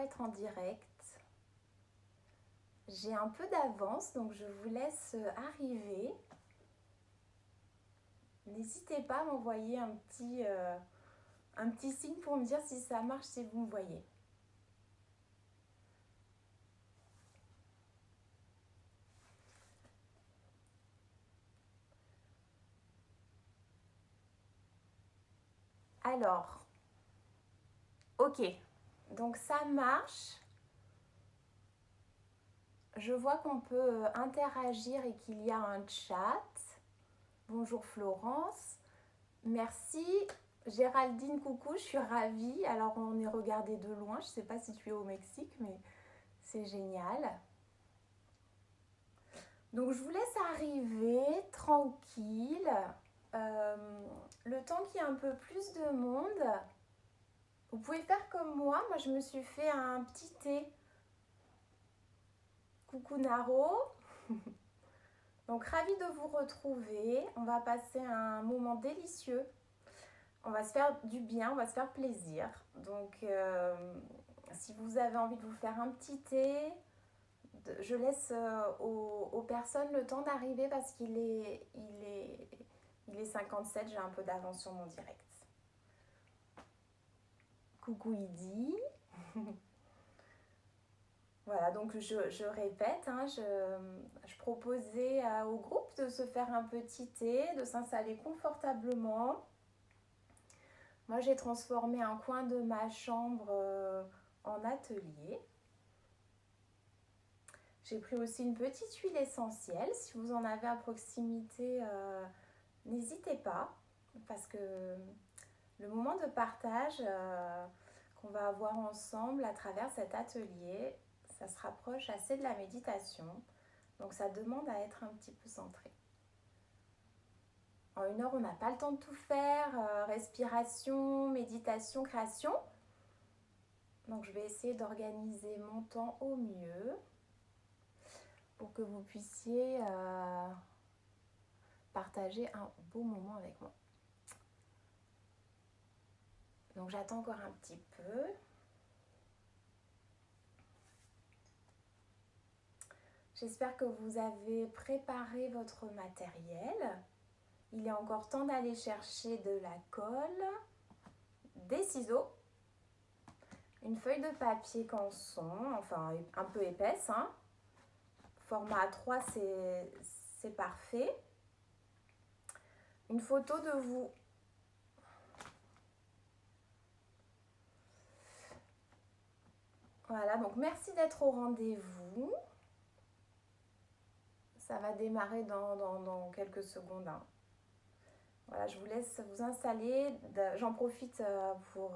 être en direct. J'ai un peu d'avance, donc je vous laisse arriver. N'hésitez pas à m'envoyer un petit signe pour me dire si ça marche, si vous me voyez. Alors, ok, donc ça marche. Je vois qu'on peut interagir et qu'il y a un chat. Bonjour Florence, merci. Géraldine, coucou, je suis ravie. Alors on est regardé de loin, je ne sais pas si tu es au Mexique, mais c'est génial. Donc je vous laisse arriver tranquille. Le temps qu'il y ait un peu plus de monde, vous pouvez faire comme moi. Moi je me suis fait un petit thé. Coucou Naro. Donc ravie de vous retrouver. On va passer un moment délicieux. On va se faire du bien, on va se faire plaisir. Donc si vous avez envie de vous faire un petit thé, je laisse aux personnes le temps d'arriver parce qu'il est 57, j'ai un peu d'avance sur mon direct. Coucou Idi. Voilà, donc je répète, hein, je proposais au groupe de se faire un petit thé, de s'installer confortablement. Moi, j'ai transformé un coin de ma chambre en atelier. J'ai pris aussi une petite huile essentielle. Si vous en avez à proximité, n'hésitez pas, parce que le moment de partage qu'on va avoir ensemble à travers cet atelier, ça se rapproche assez de la méditation. Donc ça demande à être un petit peu centré. En 1 heure, on n'a pas le temps de tout faire. Respiration, méditation, création. Donc je vais essayer d'organiser mon temps au mieux pour que vous puissiez partager un beau moment avec moi. Donc j'attends encore un petit peu. J'espère que vous avez préparé votre matériel. Il est encore temps d'aller chercher de la colle, des ciseaux, une feuille de papier canson, enfin un peu épaisse, hein. Format A3, c'est parfait. Une photo de vous. Voilà, donc merci d'être au rendez-vous. Ça va démarrer dans quelques secondes, hein. Voilà, je vous laisse vous installer. J'en profite pour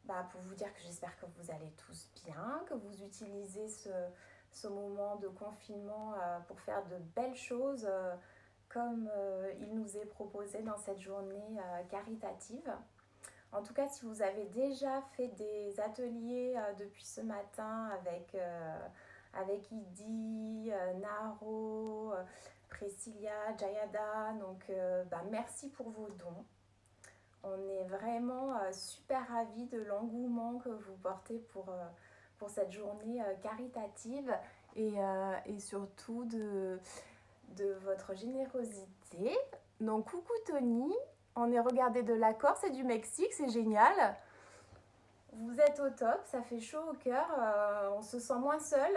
vous dire que j'espère que vous allez tous bien, que vous utilisez ce moment de confinement pour faire de belles choses comme il nous est proposé dans cette journée caritative. En tout cas, si vous avez déjà fait des ateliers depuis ce matin avec Idi, Naro, Priscilla, Jayada, donc merci pour vos dons. On est vraiment super ravis de l'engouement que vous portez pour cette journée caritative et surtout de votre générosité. Donc coucou Tony, on est regardé de la Corse et du Mexique, c'est génial. Vous êtes au top, ça fait chaud au cœur, on se sent moins seul.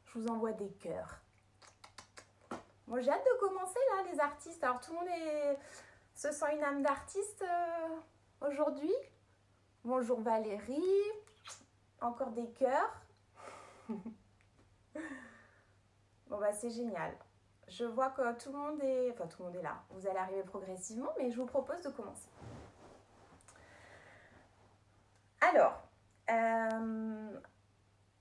Je vous envoie des cœurs. Bon, j'ai hâte de commencer là, les artistes. Alors tout le monde se sent une âme d'artiste aujourd'hui. Bonjour Valérie, encore des cœurs. Bon c'est génial. Je vois que tout le monde est là. Vous allez arriver progressivement, mais je vous propose de commencer. Alors,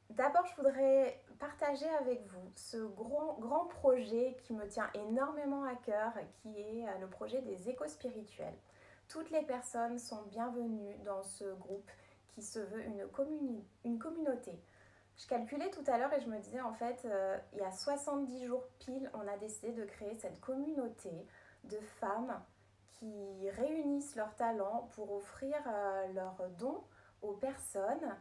d'abord, je voudrais partager avec vous ce grand projet qui me tient énormément à cœur, qui est le projet des échos spirituels. Toutes les personnes sont bienvenues dans ce groupe qui se veut une communauté. Je calculais tout à l'heure et je me disais en fait, il y a 70 jours pile, on a décidé de créer cette communauté de femmes qui réunissent leurs talents pour offrir leurs dons aux personnes,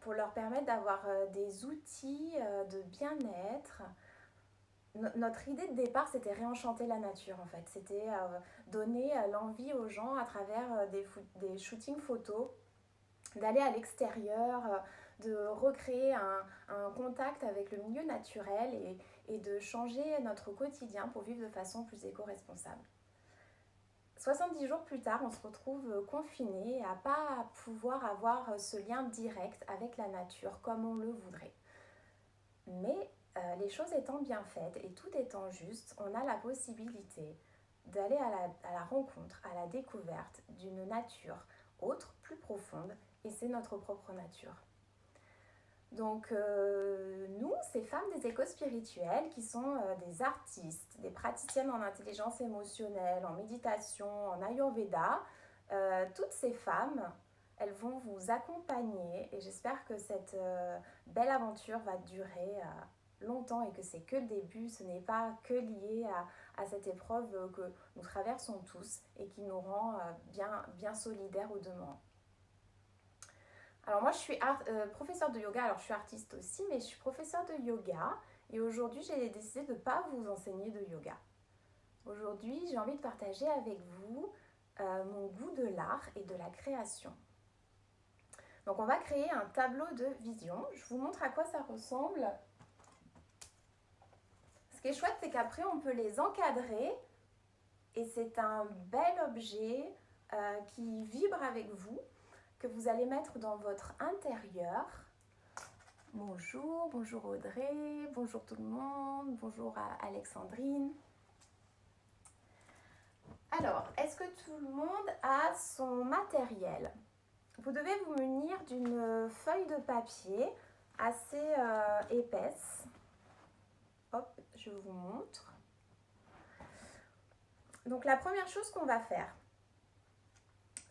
pour leur permettre d'avoir des outils de bien-être. Notre idée de départ, c'était réenchanter la nature en fait. C'était donner l'envie aux gens à travers des shootings photos, d'aller à l'extérieur, de recréer un contact avec le milieu naturel et de changer notre quotidien pour vivre de façon plus éco-responsable. 70 jours plus tard, on se retrouve confiné à ne pas pouvoir avoir ce lien direct avec la nature comme on le voudrait. Mais les choses étant bien faites et tout étant juste, on a la possibilité d'aller à la rencontre, à la découverte d'une nature autre, plus profonde, et c'est notre propre nature. Donc nous, ces femmes des écoles spirituelles qui sont des artistes, des praticiennes en intelligence émotionnelle, en méditation, en ayurveda, toutes ces femmes, elles vont vous accompagner et j'espère que cette belle aventure va durer longtemps et que c'est que le début, ce n'est pas que lié à cette épreuve que nous traversons tous et qui nous rend bien solidaires au demeurant. Alors moi je suis professeure de yoga, alors je suis artiste aussi, mais je suis professeure de yoga et aujourd'hui j'ai décidé de ne pas vous enseigner de yoga. Aujourd'hui j'ai envie de partager avec vous mon goût de l'art et de la création. Donc on va créer un tableau de vision, je vous montre à quoi ça ressemble. Ce qui est chouette c'est qu'après on peut les encadrer et c'est un bel objet qui vibre avec vous, que vous allez mettre dans votre intérieur. Bonjour Audrey, bonjour tout le monde, bonjour à Alexandrine. Alors, est-ce que tout le monde a son matériel? Vous devez vous munir d'une feuille de papier assez épaisse. Hop, je vous montre. Donc la première chose qu'on va faire,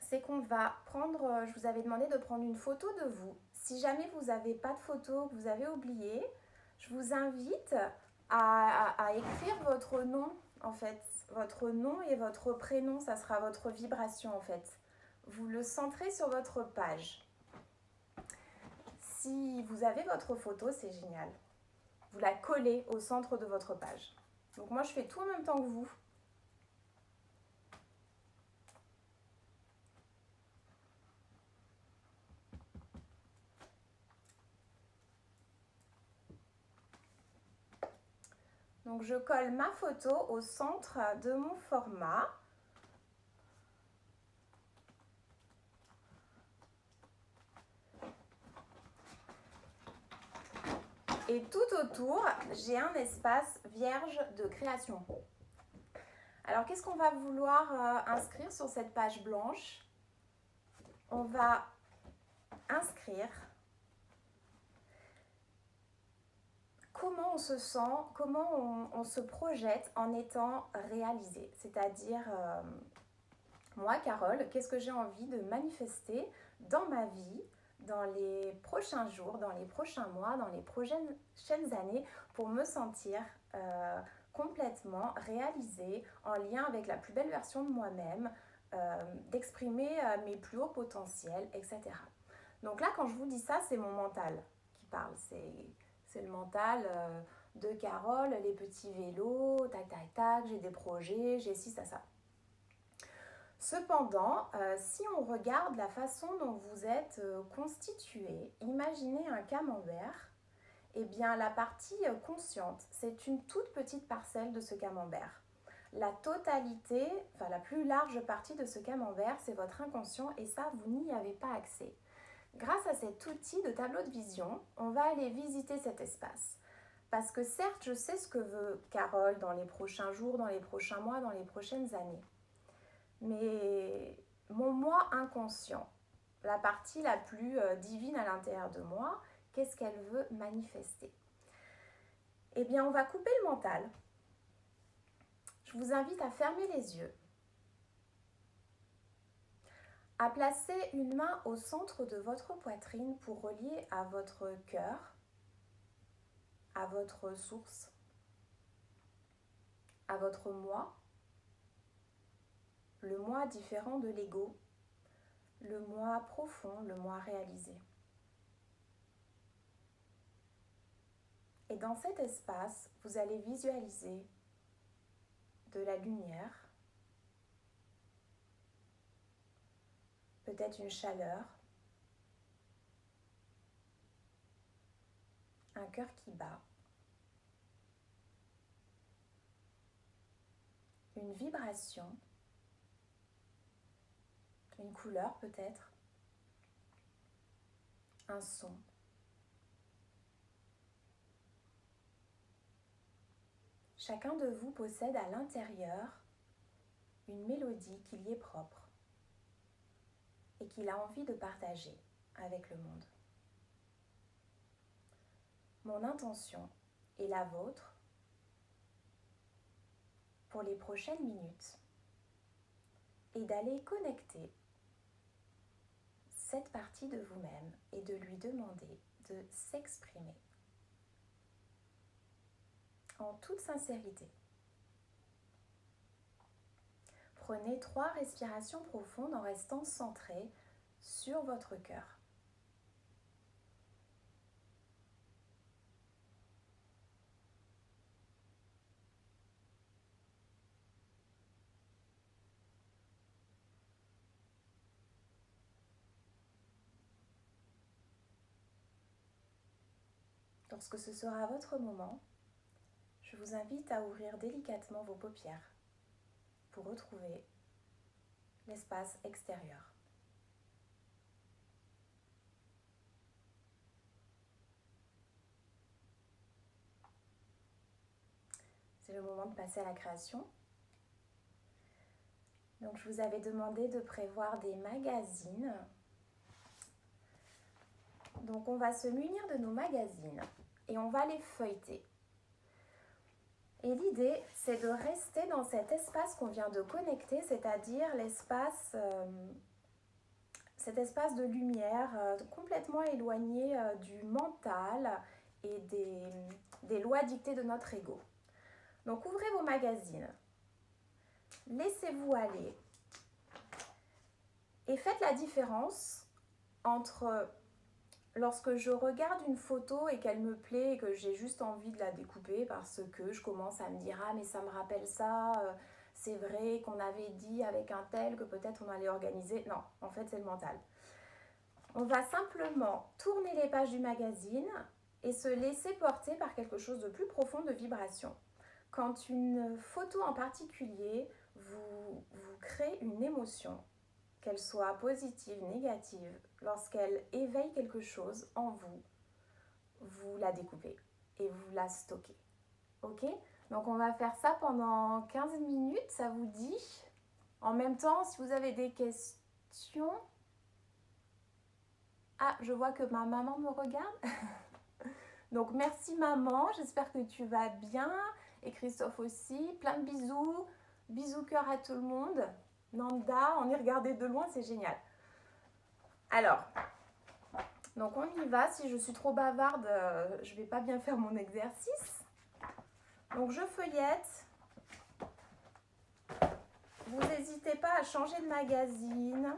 c'est qu'on va prendre, je vous avais demandé de prendre une photo de vous. Si jamais vous n'avez pas de photo, que vous avez oublié, je vous invite à écrire votre nom, en fait. Votre nom et votre prénom, ça sera votre vibration, en fait. Vous le centrez sur votre page. Si vous avez votre photo, c'est génial. Vous la collez au centre de votre page. Donc moi, je fais tout en même temps que vous. Donc je colle ma photo au centre de mon format. Et tout autour, j'ai un espace vierge de création. Alors qu'est-ce qu'on va vouloir inscrire sur cette page blanche? On va inscrire comment on se sent, comment on se projette en étant réalisé. C'est-à-dire, moi, Carole, qu'est-ce que j'ai envie de manifester dans ma vie, dans les prochains jours, dans les prochains mois, dans les prochaines années, pour me sentir complètement réalisée, en lien avec la plus belle version de moi-même, d'exprimer mes plus hauts potentiels, etc. Donc là, quand je vous dis ça, c'est mon mental qui parle. C'est le mental de Carole, les petits vélos, tac, tac, tac, j'ai des projets, j'ai ci, ça. Cependant, si on regarde la façon dont vous êtes constitué, imaginez un camembert, eh bien la partie consciente, c'est une toute petite parcelle de ce camembert. La totalité, enfin la plus large partie de ce camembert, c'est votre inconscient et ça, vous n'y avez pas accès. Grâce à cet outil de tableau de vision, on va aller visiter cet espace. Parce que certes, je sais ce que veut Carole dans les prochains jours, dans les prochains mois, dans les prochaines années. Mais mon moi inconscient, la partie la plus divine à l'intérieur de moi, qu'est-ce qu'elle veut manifester? Eh bien, on va couper le mental. Je vous invite à fermer les yeux, à placer une main au centre de votre poitrine pour relier à votre cœur, à votre source, à votre moi, le moi différent de l'ego, le moi profond, le moi réalisé. Et dans cet espace, vous allez visualiser de la lumière, peut-être une chaleur, un cœur qui bat, une vibration, une couleur peut-être, un son. Chacun de vous possède à l'intérieur une mélodie qui lui est propre et qu'il a envie de partager avec le monde. Mon intention et la vôtre pour les prochaines minutes est d'aller connecter cette partie de vous-même et de lui demander de s'exprimer en toute sincérité. Prenez 3 respirations profondes en restant centré sur votre cœur. Lorsque ce sera votre moment, je vous invite à ouvrir délicatement vos paupières pour retrouver l'espace extérieur. C'est le moment de passer à la création. Donc je vous avais demandé de prévoir des magazines. Donc on va se munir de nos magazines et on va les feuilleter. Et l'idée, c'est de rester dans cet espace qu'on vient de connecter, c'est-à-dire cet espace de lumière complètement éloigné du mental et des lois dictées de notre ego. Donc ouvrez vos magazines, laissez-vous aller et faites la différence entre lorsque je regarde une photo et qu'elle me plaît et que j'ai juste envie de la découper parce que je commence à me dire « Ah mais ça me rappelle ça, c'est vrai qu'on avait dit avec un tel que peut-être on allait organiser. » Non, en fait c'est le mental. On va simplement tourner les pages du magazine et se laisser porter par quelque chose de plus profond de vibration. Quand une photo en particulier vous crée une émotion, qu'elle soit positive, négative, lorsqu'elle éveille quelque chose en vous, vous la découpez et vous la stockez. Ok ? Donc on va faire ça pendant 15 minutes, ça vous dit ? En même temps, si vous avez des questions... Ah, je vois que ma maman me regarde. Donc merci maman, j'espère que tu vas bien. Et Christophe aussi, plein de bisous. Bisous cœur à tout le monde. Nanda, on est regardé de loin, c'est génial. Alors, donc on y va. Si je suis trop bavarde, je ne vais pas bien faire mon exercice. Donc je feuillette. Vous n'hésitez pas à changer de magazine.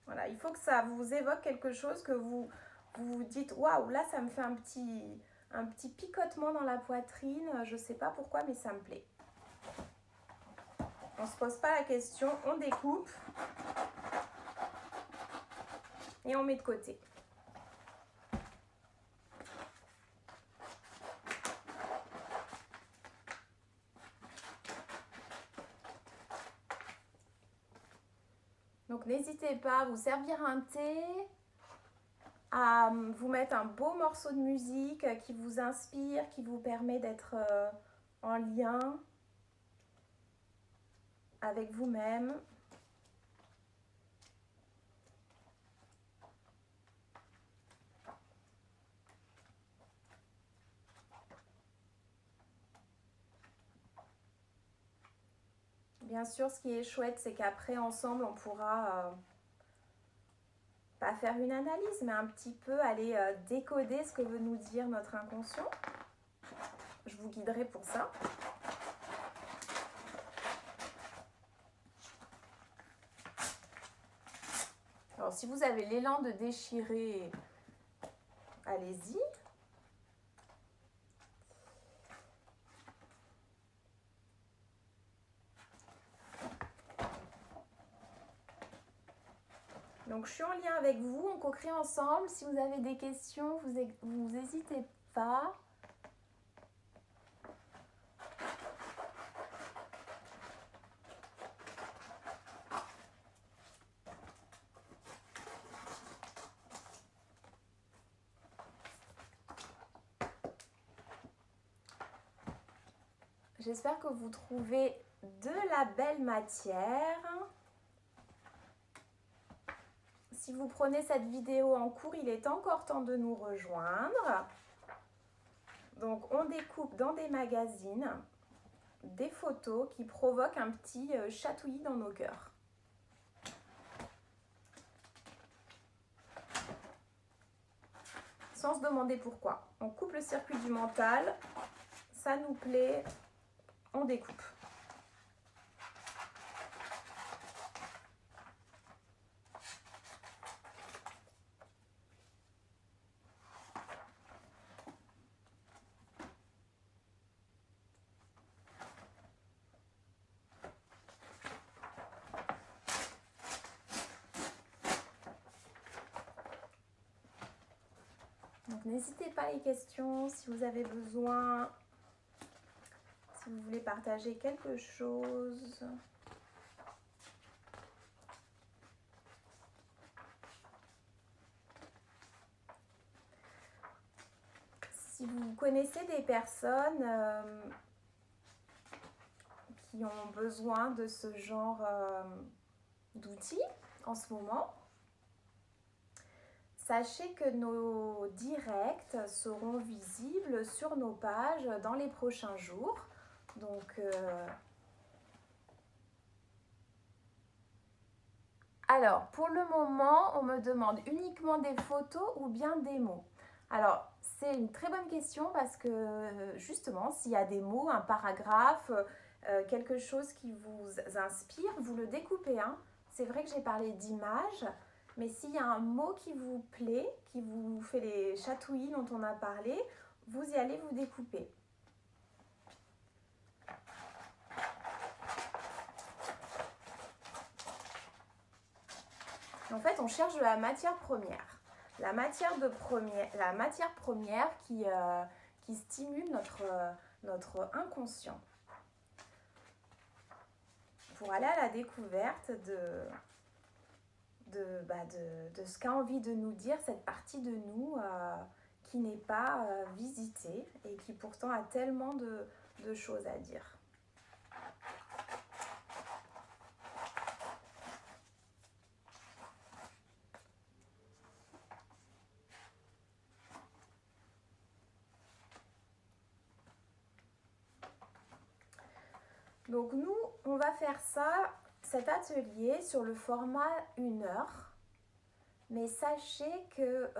Voilà, il faut que ça vous évoque quelque chose, que vous vous dites « Waouh, là ça me fait un petit picotement dans la poitrine. Je ne sais pas pourquoi, mais ça me plaît. » On ne se pose pas la question, on découpe et on met de côté. Donc n'hésitez pas à vous servir un thé, à vous mettre un beau morceau de musique qui vous inspire, qui vous permet d'être en lien avec vous-même. Bien sûr, ce qui est chouette, c'est qu'après, ensemble, on pourra pas faire une analyse, mais un petit peu aller décoder ce que veut nous dire notre inconscient. Je vous guiderai pour ça. Alors, si vous avez l'élan de déchirer, allez-y. Donc, je suis en lien avec vous, on co-crée ensemble. Si vous avez des questions, vous n'hésitez pas. J'espère que vous trouvez de la belle matière. Si vous prenez cette vidéo en cours, il est encore temps de nous rejoindre. Donc, on découpe dans des magazines des photos qui provoquent un petit chatouillis dans nos cœurs. Sans se demander pourquoi. On coupe le circuit du mental, ça nous plaît, on découpe. Donc n'hésitez pas les questions si vous avez besoin, si vous voulez partager quelque chose. Si vous connaissez des personnes qui ont besoin de ce genre d'outils en ce moment, sachez que nos directs seront visibles sur nos pages dans les prochains jours. Donc, alors, pour le moment, on me demande uniquement des photos ou bien des mots. Alors, c'est une très bonne question parce que justement, s'il y a des mots, un paragraphe, quelque chose qui vous inspire, vous le découpez. Hein. C'est vrai que j'ai parlé d'images, mais s'il y a un mot qui vous plaît, qui vous fait les chatouillis dont on a parlé, vous y allez vous découper. En fait, on cherche de la matière première. La matière première qui stimule notre inconscient. Pour aller à la découverte de ce qu'a envie de nous dire cette partie de nous qui n'est pas visitée et qui pourtant a tellement de choses à dire. Donc nous, on va faire cet atelier sur le format 1 heure. Mais sachez que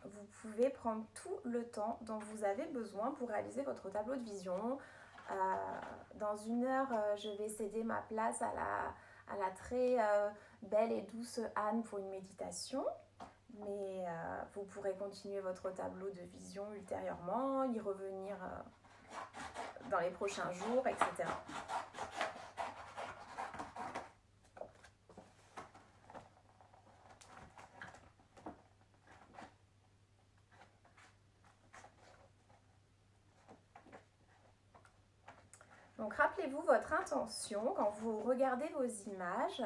vous pouvez prendre tout le temps dont vous avez besoin pour réaliser votre tableau de vision. Dans 1 heure, je vais céder ma place à la très belle et douce Anne pour une méditation. Mais vous pourrez continuer votre tableau de vision ultérieurement, y revenir dans les prochains jours, etc. Donc rappelez-vous votre intention quand vous regardez vos images.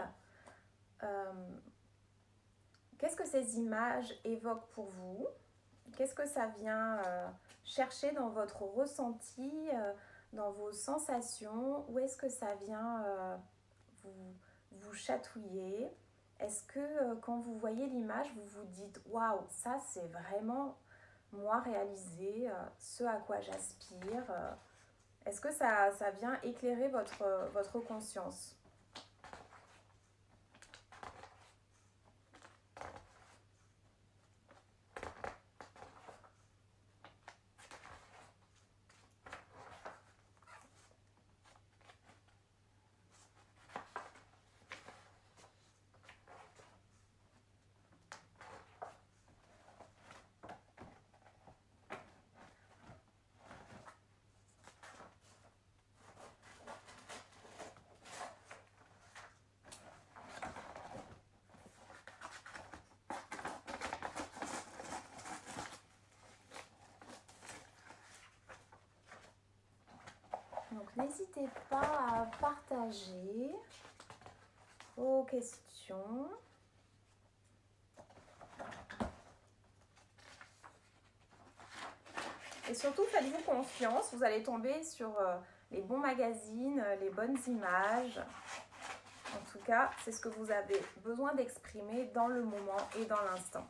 Qu'est-ce que ces images évoquent pour vous? Qu'est-ce que ça vient chercher dans votre ressenti, dans vos sensations? Où est-ce que ça vient vous chatouiller? Est-ce que quand vous voyez l'image, vous vous dites « Waouh, ça c'est vraiment moi réalisé, ce à quoi j'aspire ». Est-ce que ça vient éclairer votre conscience? N'hésitez pas à partager vos questions. Et surtout, faites-vous confiance, vous allez tomber sur les bons magazines, les bonnes images. En tout cas, c'est ce que vous avez besoin d'exprimer dans le moment et dans l'instant.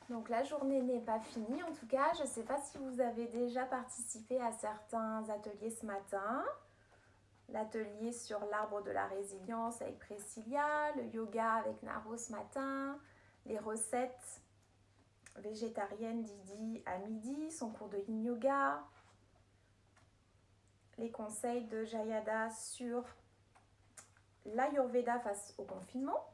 Donc la journée n'est pas finie. En tout cas, je ne sais pas si vous avez déjà participé à certains ateliers ce matin. L'atelier sur l'arbre de la résilience avec Priscilla, le yoga avec Naro ce matin, les recettes végétariennes d'Idi à midi, son cours de yin yoga, les conseils de Jayada sur l'Ayurveda face au confinement.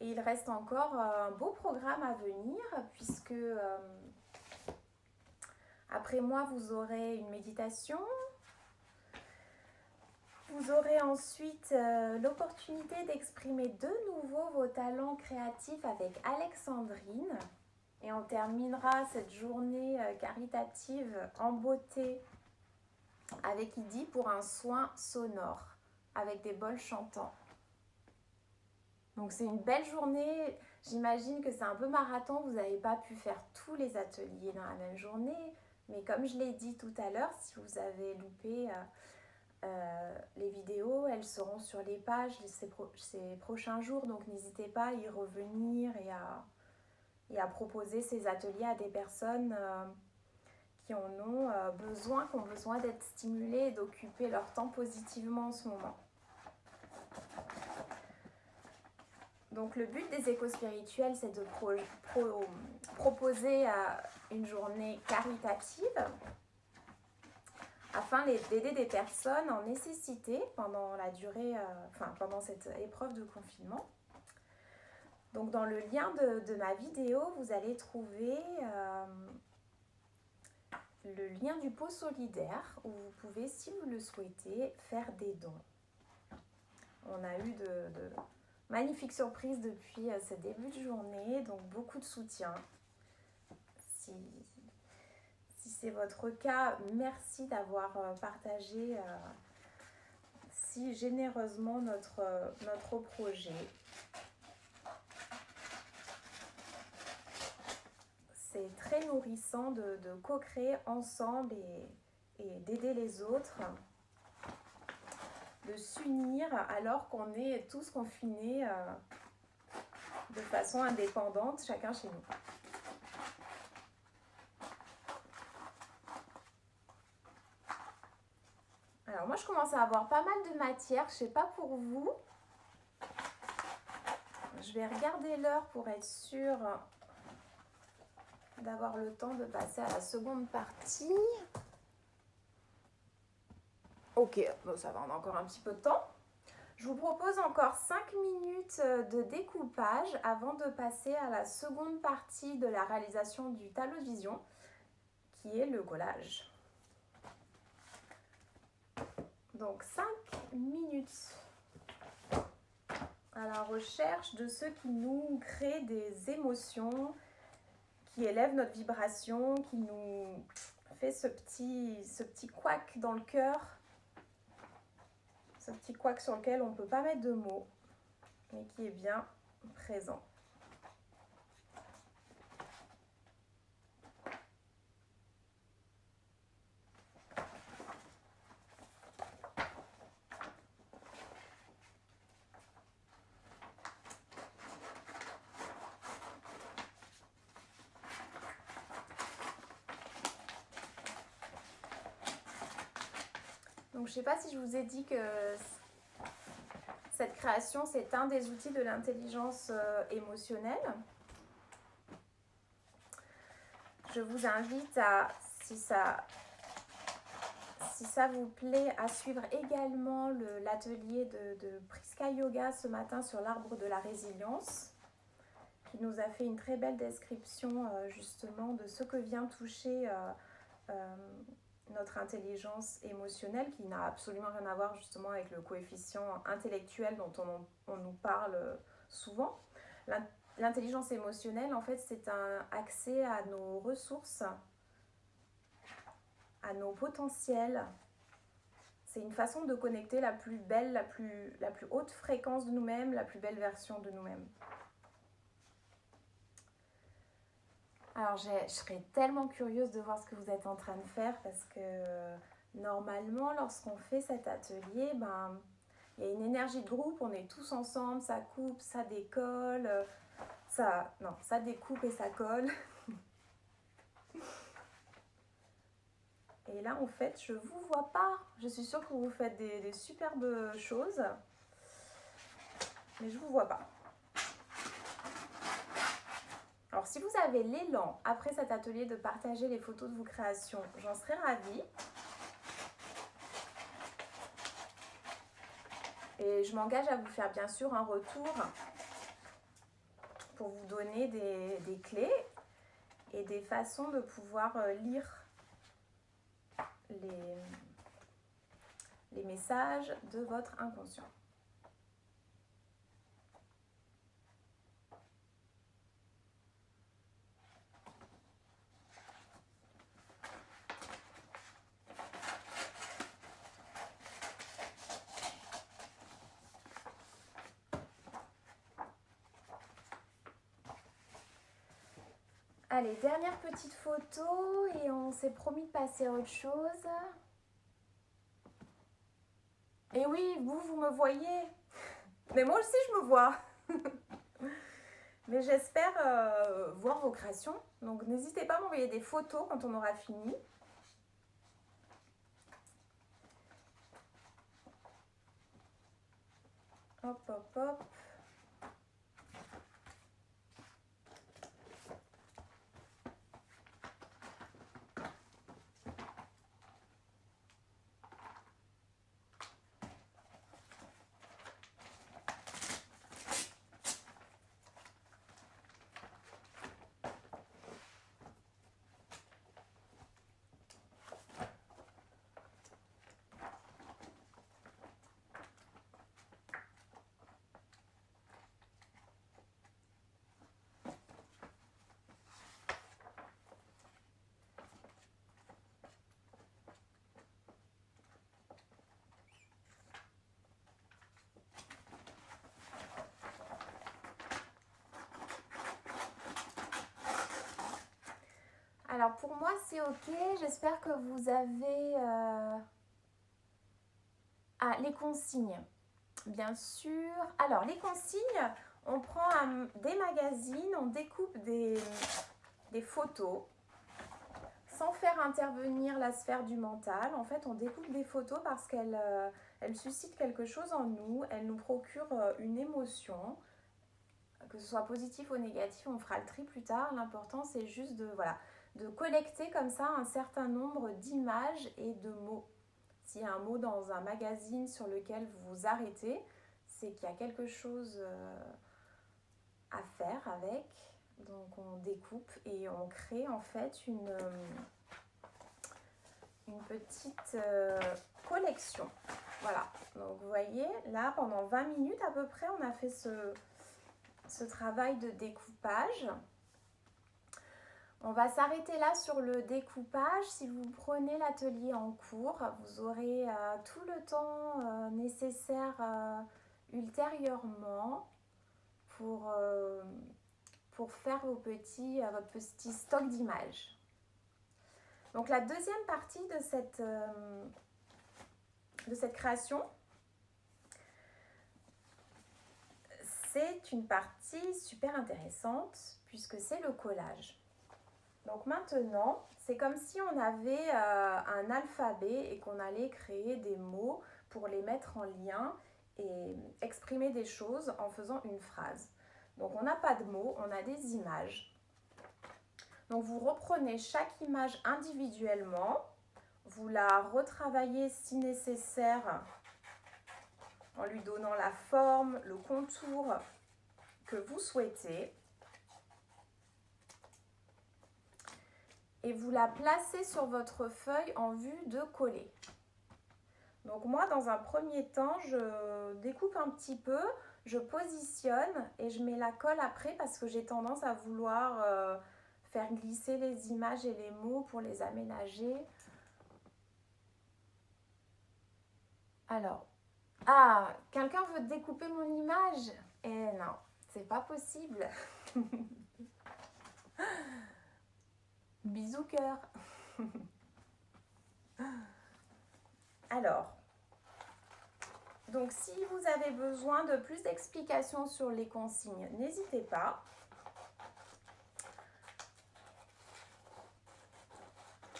Et il reste encore un beau programme à venir puisque après moi, vous aurez une méditation. Vous aurez ensuite l'opportunité d'exprimer de nouveau vos talents créatifs avec Alexandrine. Et on terminera cette journée caritative en beauté avec Idi pour un soin sonore avec des bols chantants. Donc c'est une belle journée. J'imagine que c'est un peu marathon. Vous n'avez pas pu faire tous les ateliers dans la même journée. Mais comme je l'ai dit tout à l'heure, si vous avez loupé les vidéos, elles seront sur les pages ces prochains jours. Donc n'hésitez pas à y revenir et à proposer ces ateliers à des personnes qui en ont besoin, qui ont besoin d'être stimulées et d'occuper leur temps positivement en ce moment. Donc le but des échos spirituels, c'est de proposer une journée caritative afin d'aider des personnes en nécessité pendant la durée, pendant cette épreuve de confinement. Donc dans le lien de ma vidéo, vous allez trouver le lien du pot solidaire où vous pouvez, si vous le souhaitez, faire des dons. On a eu de magnifiques surprises depuis ce début de journée, donc beaucoup de soutien. Si c'est votre cas, merci d'avoir partagé si généreusement notre projet. C'est très nourrissant de co-créer ensemble et d'aider les autres, de s'unir alors qu'on est tous confinés de façon indépendante, chacun chez nous. Alors moi je commence à avoir pas mal de matière, je sais pas pour vous. Je vais regarder l'heure pour être sûre d'avoir le temps de passer à la seconde partie. Ok, bon, ça va, on a encore un petit peu de temps. Je vous propose encore 5 minutes de découpage avant de passer à la seconde partie de la réalisation du tableau de vision, qui est le collage. Donc 5 minutes à la recherche de ce qui nous crée des émotions, qui élève notre vibration, qui nous fait ce petit couac dans le cœur, ce petit couac sur lequel on ne peut pas mettre de mots, mais qui est bien présent. Donc je ne sais pas si je vous ai dit que cette création, c'est un des outils de l'intelligence émotionnelle. Je vous invite à, si ça vous plaît, à suivre également l'atelier de Priska Yoga ce matin sur l'arbre de la résilience, qui nous a fait une très belle description justement de ce que vient toucher notre intelligence émotionnelle, qui n'a absolument rien à voir justement avec le coefficient intellectuel dont on nous parle souvent. L'intelligence émotionnelle, en fait, c'est un accès à nos ressources, à nos potentiels. C'est une façon de connecter la plus belle, la plus haute fréquence de nous-mêmes, la plus belle version de nous-mêmes. Alors, je serais tellement curieuse de voir ce que vous êtes en train de faire parce que normalement, lorsqu'on fait cet atelier, il y a une énergie de groupe, on est tous ensemble, ça coupe, ça décolle, ça découpe et ça colle. Et là, en fait, je ne vous vois pas. Je suis sûre que vous faites des superbes choses, mais je ne vous vois pas. Alors, si vous avez l'élan, après cet atelier, de partager les photos de vos créations, j'en serais ravie. Et je m'engage à vous faire bien sûr un retour pour vous donner des clés et des façons de pouvoir lire les messages de votre inconscient. Allez, dernière petite photo et on s'est promis de passer à autre chose. Et oui, vous me voyez. Mais moi aussi, je me vois. Mais j'espère voir vos créations. Donc, n'hésitez pas à m'envoyer des photos quand on aura fini. Hop, hop, hop. Alors pour moi c'est ok, j'espère que vous avez les consignes, bien sûr. Alors les consignes, on prend des magazines, on découpe des photos sans faire intervenir la sphère du mental. En fait on découpe des photos parce qu'elles suscitent quelque chose en nous, elles nous procurent une émotion, que ce soit positif ou négatif, on fera le tri plus tard. L'important c'est juste de collecter comme ça un certain nombre d'images et de mots. S'il y a un mot dans un magazine sur lequel vous vous arrêtez, c'est qu'il y a quelque chose à faire avec. Donc on découpe et on crée en fait une petite collection. Voilà, donc vous voyez, là pendant 20 minutes à peu près, on a fait ce travail de découpage. On va s'arrêter là sur le découpage. Si vous prenez l'atelier en cours, vous aurez tout le temps nécessaire ultérieurement pour faire votre petit stock d'images. Donc la deuxième partie de cette création, c'est une partie super intéressante puisque c'est le collage. Donc maintenant, c'est comme si on avait un alphabet et qu'on allait créer des mots pour les mettre en lien et exprimer des choses en faisant une phrase. Donc on n'a pas de mots, on a des images. Donc vous reprenez chaque image individuellement, vous la retravaillez si nécessaire en lui donnant la forme, le contour que vous souhaitez. Et vous la placez sur votre feuille en vue de coller. Donc moi, dans un premier temps, je découpe un petit peu, je positionne et je mets la colle après parce que j'ai tendance à vouloir faire glisser les images et les mots pour les aménager. Alors, quelqu'un veut découper mon image? Eh non, c'est pas possible. Bisous cœur. Alors, donc si vous avez besoin de plus d'explications sur les consignes, n'hésitez pas.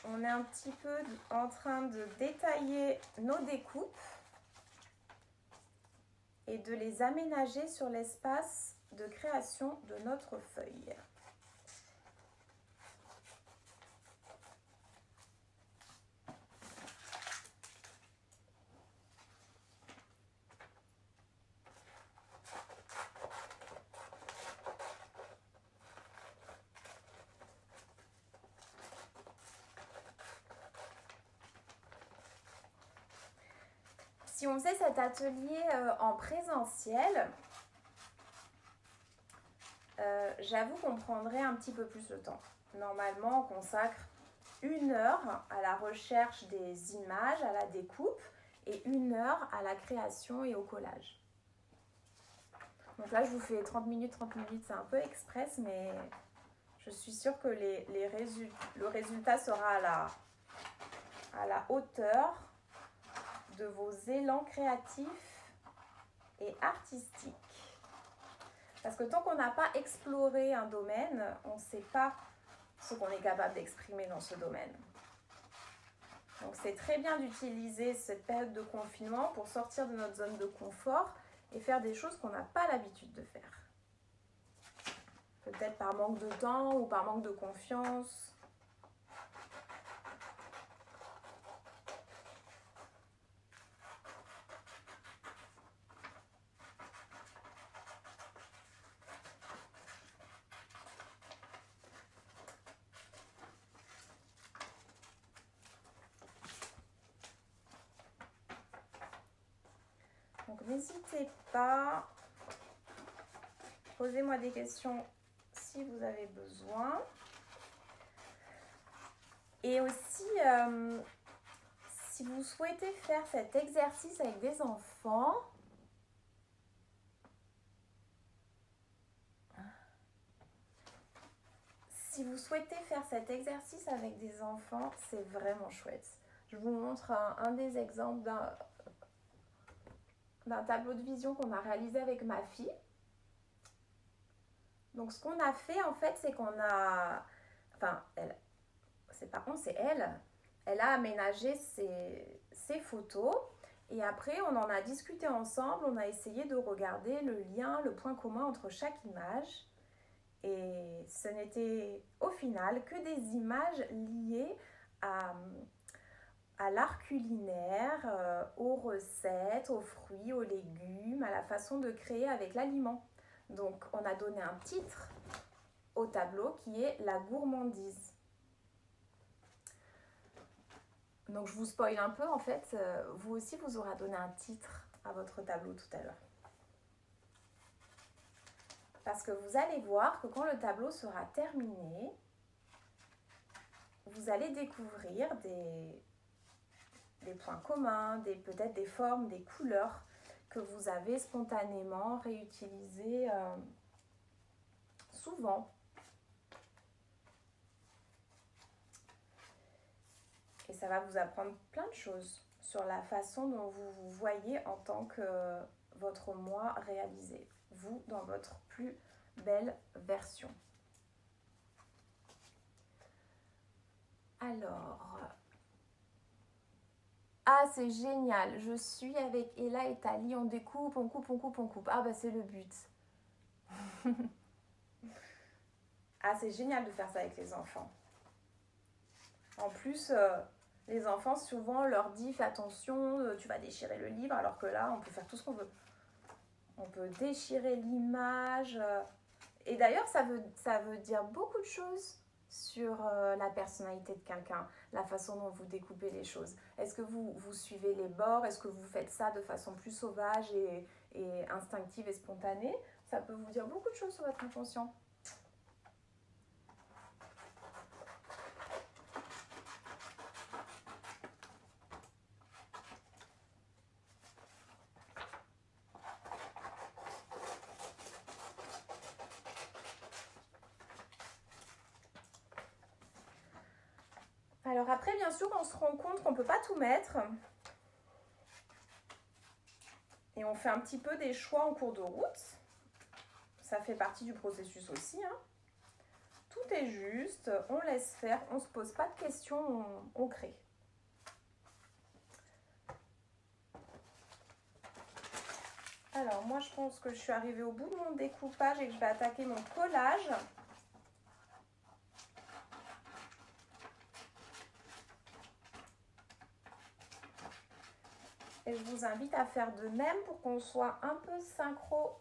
On est un petit peu en train de détailler nos découpes et de les aménager sur l'espace de création de notre feuille. Si on faisait cet atelier en présentiel, j'avoue qu'on prendrait un petit peu plus de temps. Normalement, on consacre 1 heure à la recherche des images, à la découpe, et 1 heure à la création et au collage. Donc là, je vous fais 30 minutes, c'est un peu express, mais je suis sûre que le résultat sera à la hauteur de vos élans créatifs et artistiques. Parce que tant qu'on n'a pas exploré un domaine, on ne sait pas ce qu'on est capable d'exprimer dans ce domaine. Donc c'est très bien d'utiliser cette période de confinement pour sortir de notre zone de confort et faire des choses qu'on n'a pas l'habitude de faire. Peut-être par manque de temps ou par manque de confiance. Donc n'hésitez pas, posez-moi des questions si vous avez besoin. Et aussi, si vous souhaitez faire cet exercice avec des enfants, c'est vraiment chouette. Je vous montre un des exemples d'un tableau de vision qu'on a réalisé avec ma fille. Donc ce qu'on a fait en fait, c'est qu'on a, c'est elle, elle a aménagé ses photos et après on en a discuté ensemble, on a essayé de regarder le lien, le point commun entre chaque image et ce n'était au final que des images liées à l'art culinaire, aux recettes, aux fruits, aux légumes, à la façon de créer avec l'aliment. Donc on a donné un titre au tableau qui est la gourmandise. Donc je vous spoil un peu en fait, vous aussi vous aurez donné un titre à votre tableau tout à l'heure. Parce que vous allez voir que quand le tableau sera terminé, vous allez découvrir des points communs, peut-être des formes, des couleurs que vous avez spontanément réutilisées souvent. Et ça va vous apprendre plein de choses sur la façon dont vous vous voyez en tant que votre moi réalisé, vous dans votre plus belle version. Alors, ah c'est génial, je suis avec Ella et Tali, on découpe, on coupe, on coupe, on coupe. Ah bah c'est le but. Ah c'est génial de faire ça avec les enfants. En plus, les enfants souvent on leur dit fais attention, tu vas déchirer le livre, alors que là on peut faire tout ce qu'on veut. On peut déchirer l'image. Et d'ailleurs ça veut dire beaucoup de choses sur la personnalité de quelqu'un, la façon dont vous découpez les choses. Est-ce que vous suivez les bords? Est-ce que vous faites ça de façon plus sauvage et instinctive et spontanée? Ça peut vous dire beaucoup de choses sur votre inconscient. Alors après, bien sûr, on se rend compte qu'on ne peut pas tout mettre. Et on fait un petit peu des choix en cours de route. Ça fait partie du processus aussi. Hein. Tout est juste, on laisse faire, on ne se pose pas de questions, on crée. Alors moi, je pense que je suis arrivée au bout de mon découpage et que je vais attaquer mon collage. Et je vous invite à faire de même pour qu'on soit un peu synchro.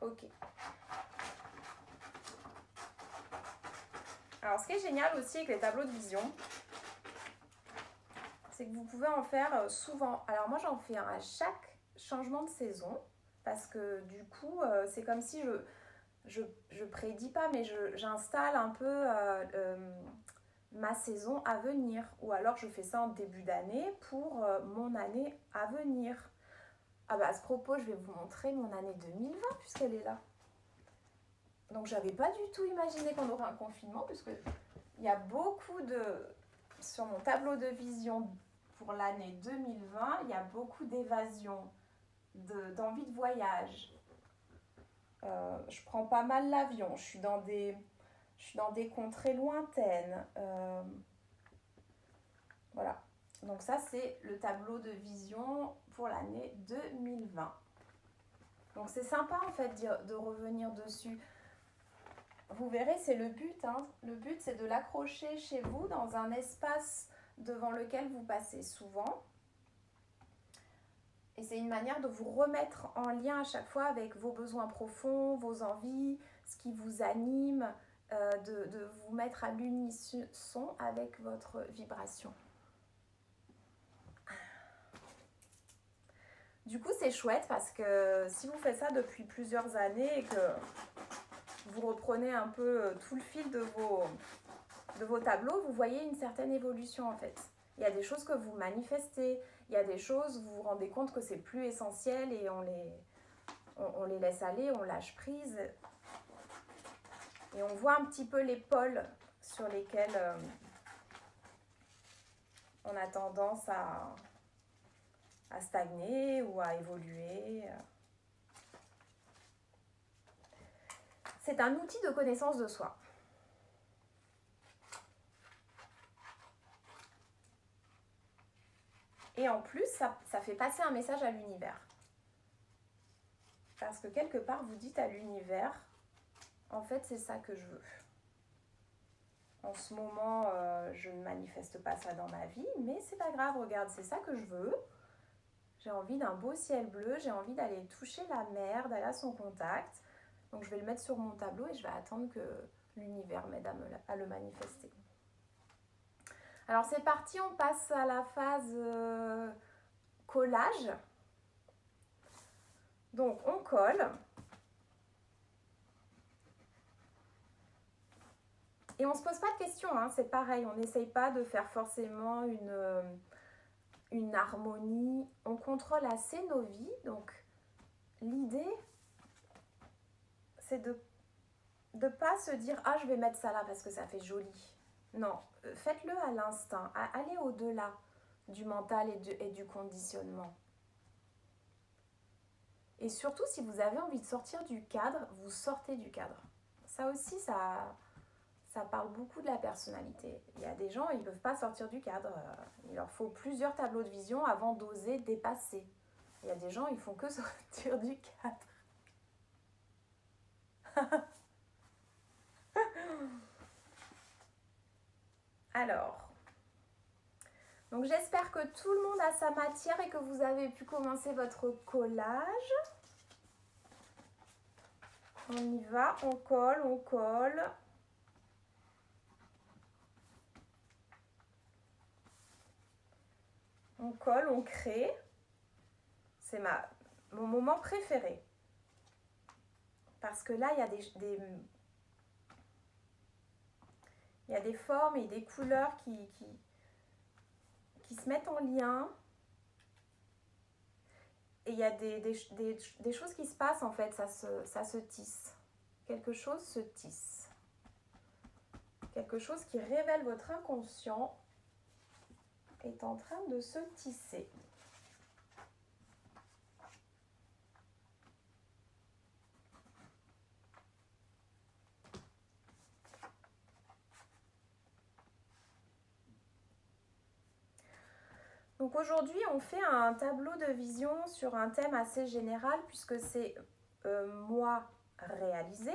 Ok. Alors, ce qui est génial aussi avec les tableaux de vision, c'est que vous pouvez en faire souvent. Alors, moi, j'en fais un à chaque changement de saison parce que du coup, c'est comme si je prédis pas, mais j'installe un peu ma saison à venir. Ou alors, je fais ça en début d'année pour mon année à venir. Ah bah, à ce propos, je vais vous montrer mon année 2020 puisqu'elle est là. Donc, j'avais pas du tout imaginé qu'on aurait un confinement puisque il y a beaucoup de... Sur mon tableau de vision pour l'année 2020, il y a beaucoup d'évasion, d'envie de voyage. Je prends pas mal l'avion, je suis dans des contrées lointaines. Voilà. Donc ça, c'est le tableau de vision pour l'année 2020. Donc c'est sympa en fait de revenir dessus. Vous verrez, c'est le but. Hein. Le but, c'est de l'accrocher chez vous dans un espace devant lequel vous passez souvent. Et c'est une manière de vous remettre en lien à chaque fois avec vos besoins profonds, vos envies, ce qui vous anime, de vous mettre à l'unisson avec votre vibration. Du coup, c'est chouette parce que si vous faites ça depuis plusieurs années et que vous reprenez un peu tout le fil de vos tableaux, vous voyez une certaine évolution en fait. Il y a des choses que vous manifestez, il y a des choses, vous vous rendez compte que c'est plus essentiel et on les laisse aller, on lâche prise. Et on voit un petit peu les pôles sur lesquels on a tendance à stagner ou à évoluer. C'est un outil de connaissance de soi. Et en plus, ça fait passer un message à l'univers. Parce que quelque part, vous dites à l'univers, en fait, c'est ça que je veux. En ce moment, je ne manifeste pas ça dans ma vie, mais c'est pas grave, regarde, c'est ça que je veux. J'ai envie d'un beau ciel bleu, j'ai envie d'aller toucher la mer, d'aller à son contact. Donc je vais le mettre sur mon tableau et je vais attendre que l'univers m'aide à le manifester. Alors c'est parti, on passe à la phase collage. Donc on colle. Et on ne se pose pas de questions, hein, c'est pareil, on n'essaye pas de faire forcément une harmonie. On contrôle assez nos vies, donc l'idée, c'est de ne pas se dire « Ah, je vais mettre ça là parce que ça fait joli ». Non, faites-le à l'instinct, allez au-delà du mental et du conditionnement. Et surtout, si vous avez envie de sortir du cadre, vous sortez du cadre. Ça aussi, ça parle beaucoup de la personnalité. Il y a des gens, ils ne peuvent pas sortir du cadre. Il leur faut plusieurs tableaux de vision avant d'oser dépasser. Il y a des gens, ils font que sortir du cadre. Alors, donc j'espère que tout le monde a sa matière et que vous avez pu commencer votre collage. On y va, on colle, on colle. On colle, on crée. C'est mon moment préféré. Parce que là, il y a des formes et des couleurs qui se mettent en lien. Et il y a des choses qui se passent en fait, ça se tisse. Quelque chose se tisse. Quelque chose qui révèle votre inconscient est en train de se tisser. Donc aujourd'hui, on fait un tableau de vision sur un thème assez général puisque c'est moi réalisé,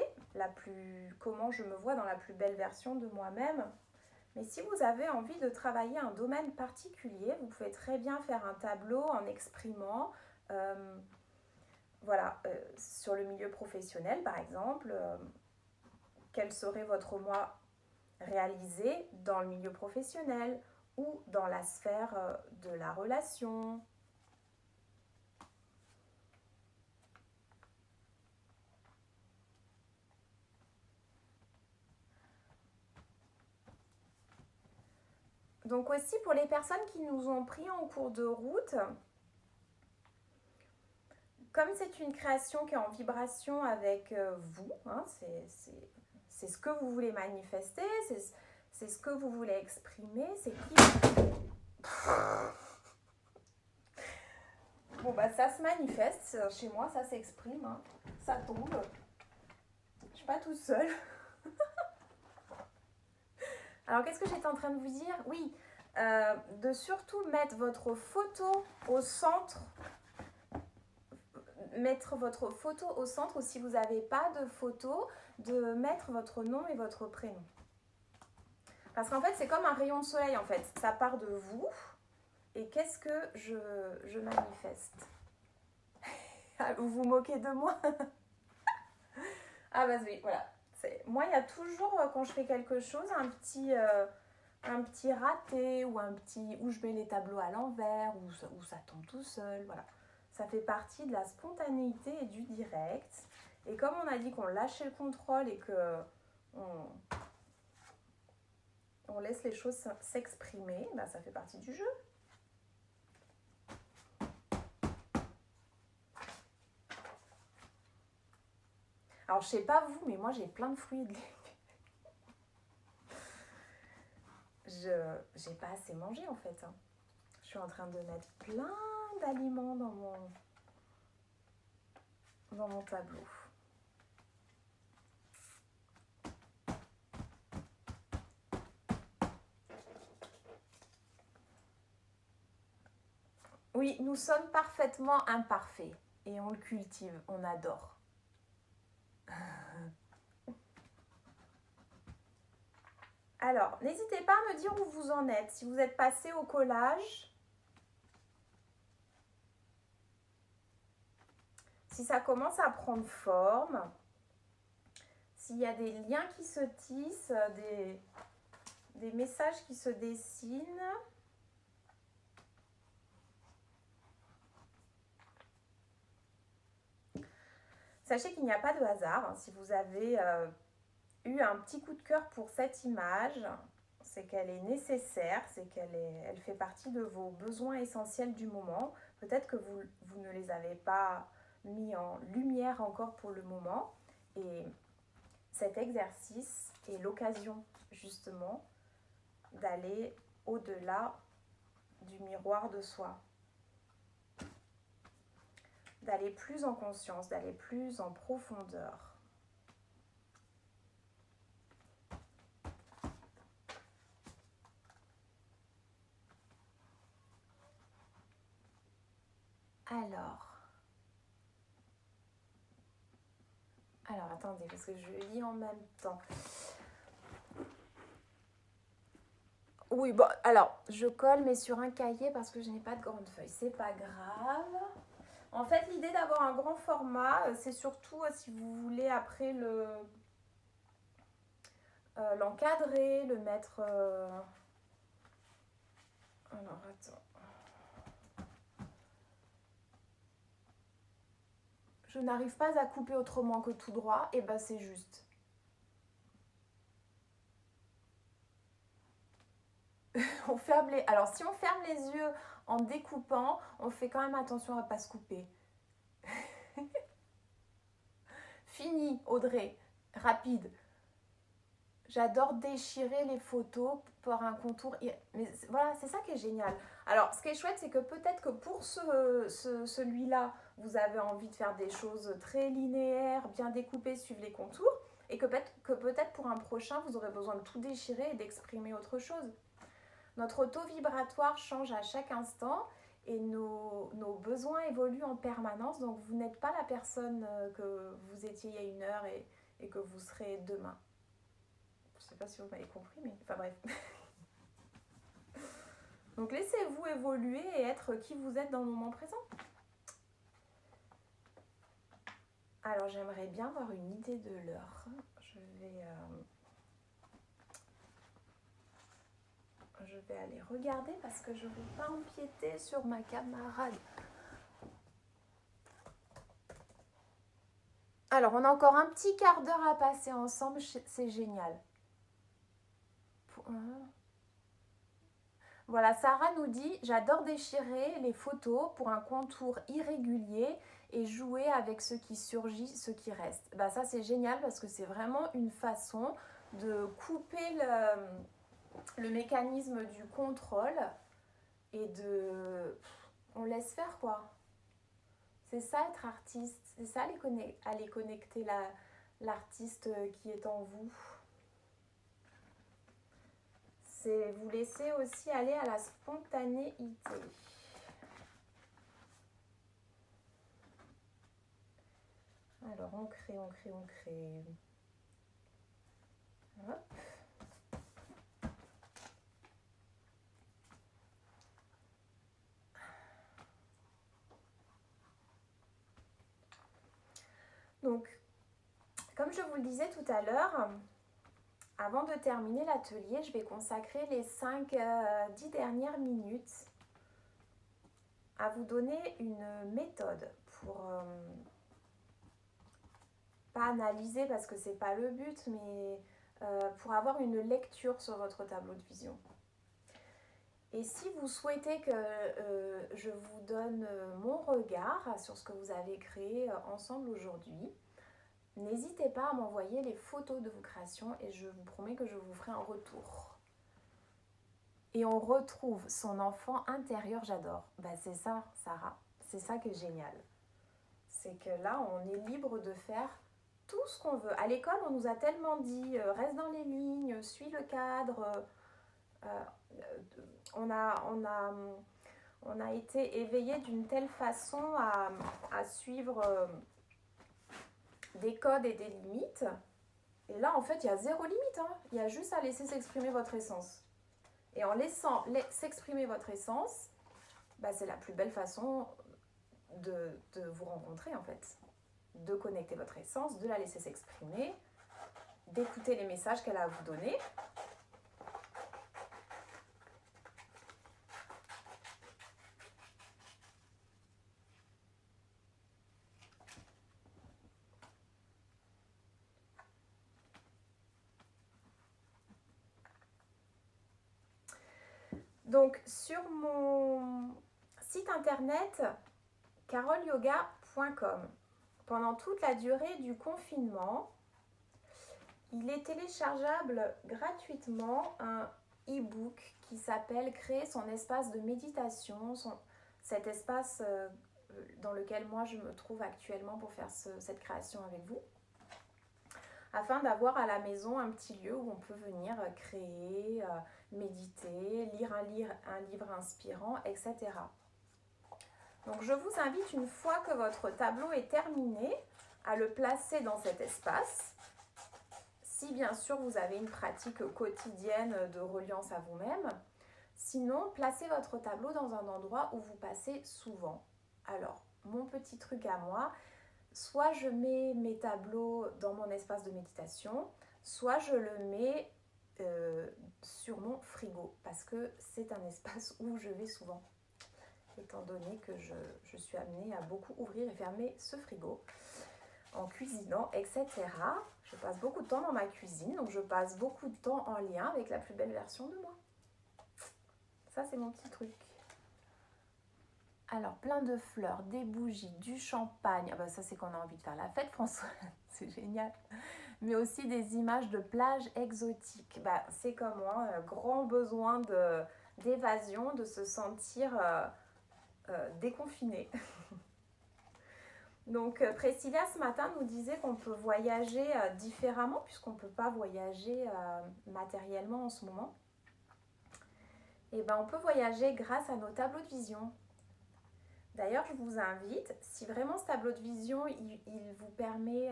comment je me vois dans la plus belle version de moi-même. Mais si vous avez envie de travailler un domaine particulier, vous pouvez très bien faire un tableau en exprimant, sur le milieu professionnel par exemple, quel serait votre moi réalisé dans le milieu professionnel ou dans la sphère de la relation. Donc aussi pour les personnes qui nous ont pris en cours de route, comme c'est une création qui est en vibration avec vous, hein, c'est ce que vous voulez manifester, c'est ce que vous voulez exprimer, c'est qui... Bon bah ça se manifeste, chez moi ça s'exprime, hein. Ça tombe. Je suis pas toute seule. Alors qu'est-ce que j'étais en train de vous dire? Oui, de surtout mettre votre photo au centre. Mettre votre photo au centre, ou si vous n'avez pas de photo, de mettre votre nom et votre prénom. Parce qu'en fait, c'est comme un rayon de soleil, en fait. Ça part de vous. Et qu'est-ce que je manifeste? Vous vous moquez de moi? Ah bah oui, voilà. Moi, il y a toujours, quand je fais quelque chose, un petit raté ou où je mets les tableaux à l'envers, où ça tombe tout seul, voilà. Ça fait partie de la spontanéité et du direct. Et comme on a dit qu'on lâchait le contrôle et que on laisse les choses s'exprimer, bah ça fait partie du jeu. Alors je sais pas vous, mais moi j'ai plein de fruits et de légumes. J'ai pas assez mangé en fait. Hein. Je suis en train de mettre plein d'aliments dans mon tableau. Oui, nous sommes parfaitement imparfaits et on le cultive, on adore. Alors, n'hésitez pas à me dire où vous en êtes, si vous êtes passé au collage, si ça commence à prendre forme, s'il y a des liens qui se tissent, des messages qui se dessinent. Sachez qu'il n'y a pas de hasard. Hein. Si vous avez eu un petit coup de cœur pour cette image, c'est qu'elle est nécessaire, c'est elle fait partie de vos besoins essentiels du moment. Peut-être que vous ne les avez pas mis en lumière encore pour le moment. Et cet exercice est l'occasion justement d'aller au-delà du miroir de soi. d'aller plus en conscience, d'aller plus en profondeur. Alors attendez, parce que je lis en même temps. Oui, bon, alors, je colle, mais sur un cahier parce que je n'ai pas de grande feuille. C'est pas grave. En fait, l'idée d'avoir un grand format, c'est surtout si vous voulez après l'encadrer, le mettre... Alors, attends. Je n'arrive pas à couper autrement que tout droit, et ben c'est juste. On ferme les... Alors, si on ferme les yeux en découpant, on fait quand même attention à ne pas se couper. Fini, Audrey. Rapide. J'adore déchirer les photos par un contour. Mais voilà, c'est ça qui est génial. Alors, ce qui est chouette, c'est que peut-être que pour celui-là, vous avez envie de faire des choses très linéaires, bien découpées, suivre les contours. Et que peut-être pour un prochain, vous aurez besoin de tout déchirer et d'exprimer autre chose. Notre taux vibratoire change à chaque instant et nos besoins évoluent en permanence. Donc, vous n'êtes pas la personne que vous étiez il y a une heure et que vous serez demain. Je ne sais pas si vous m'avez compris, mais enfin bref. Donc, laissez-vous évoluer et être qui vous êtes dans le moment présent. Alors, j'aimerais bien avoir une idée de l'heure. Je vais aller regarder parce que je ne veux pas empiéter sur ma camarade. Alors, on a encore un petit quart d'heure à passer ensemble, c'est génial. Voilà, Sarah nous dit « J'adore déchirer les photos pour un contour irrégulier et jouer avec ce qui surgit, ce qui reste. » Bah, ça, c'est génial parce que c'est vraiment une façon de couper le mécanisme du contrôle et de... On laisse faire, quoi. C'est ça, être artiste. C'est ça, aller connecter l'artiste qui est en vous. C'est vous laisser aussi aller à la spontanéité. Alors, on crée. Hop. Donc, comme je vous le disais tout à l'heure, avant de terminer l'atelier, je vais consacrer les 5-10 dernières minutes à vous donner une méthode pour pas analyser parce que c'est pas le but, mais pour avoir une lecture sur votre tableau de vision. Et si vous souhaitez que je vous donne mon regard sur ce que vous avez créé ensemble aujourd'hui, n'hésitez pas à m'envoyer les photos de vos créations et je vous promets que je vous ferai un retour. Et on retrouve son enfant intérieur, j'adore. Bah, c'est ça, Sarah, c'est ça qui est génial. C'est que là, on est libre de faire tout ce qu'on veut. À l'école, on nous a tellement dit reste dans les lignes, suis le cadre. On a été éveillés d'une telle façon à suivre des codes et des limites. Et là, en fait, il y a zéro limite. Hein. Il y a juste à laisser s'exprimer votre essence. Et en laissant s'exprimer votre essence, bah, c'est la plus belle façon de vous rencontrer, en fait. De connecter votre essence, de la laisser s'exprimer, d'écouter les messages qu'elle a à vous donner. Donc, sur mon site internet, carolyoga.com, pendant toute la durée du confinement, il est téléchargeable gratuitement un e-book qui s'appelle « Créer son espace de méditation », cet espace dans lequel moi je me trouve actuellement pour faire cette création avec vous, afin d'avoir à la maison un petit lieu où on peut venir créer, méditer, lire un livre inspirant, etc. Donc je vous invite, une fois que votre tableau est terminé, à le placer dans cet espace. Si bien sûr vous avez une pratique quotidienne de reliance à vous-même. Sinon, placez votre tableau dans un endroit où vous passez souvent. Alors, mon petit truc à moi, soit je mets mes tableaux dans mon espace de méditation, soit je le mets sur mon frigo, parce que c'est un espace où je vais souvent, étant donné que je suis amenée à beaucoup ouvrir et fermer ce frigo en cuisinant, etc. Je passe beaucoup de temps dans ma cuisine, donc je passe beaucoup de temps en lien avec la plus belle version de moi. Ça, c'est mon petit truc. Alors, plein de fleurs, des bougies, du champagne. Ah bah ça, c'est qu'on a envie de faire la fête, François. C'est génial. Mais aussi des images de plages exotiques. Bah, c'est comme moi, grand besoin d'évasion, de se sentir déconfiné. Donc, Priscilla, ce matin, nous disait qu'on peut voyager différemment, puisqu'on ne peut pas voyager matériellement en ce moment. Et ben, on peut voyager grâce à nos tableaux de vision. D'ailleurs, je vous invite, si vraiment ce tableau de vision, il vous permet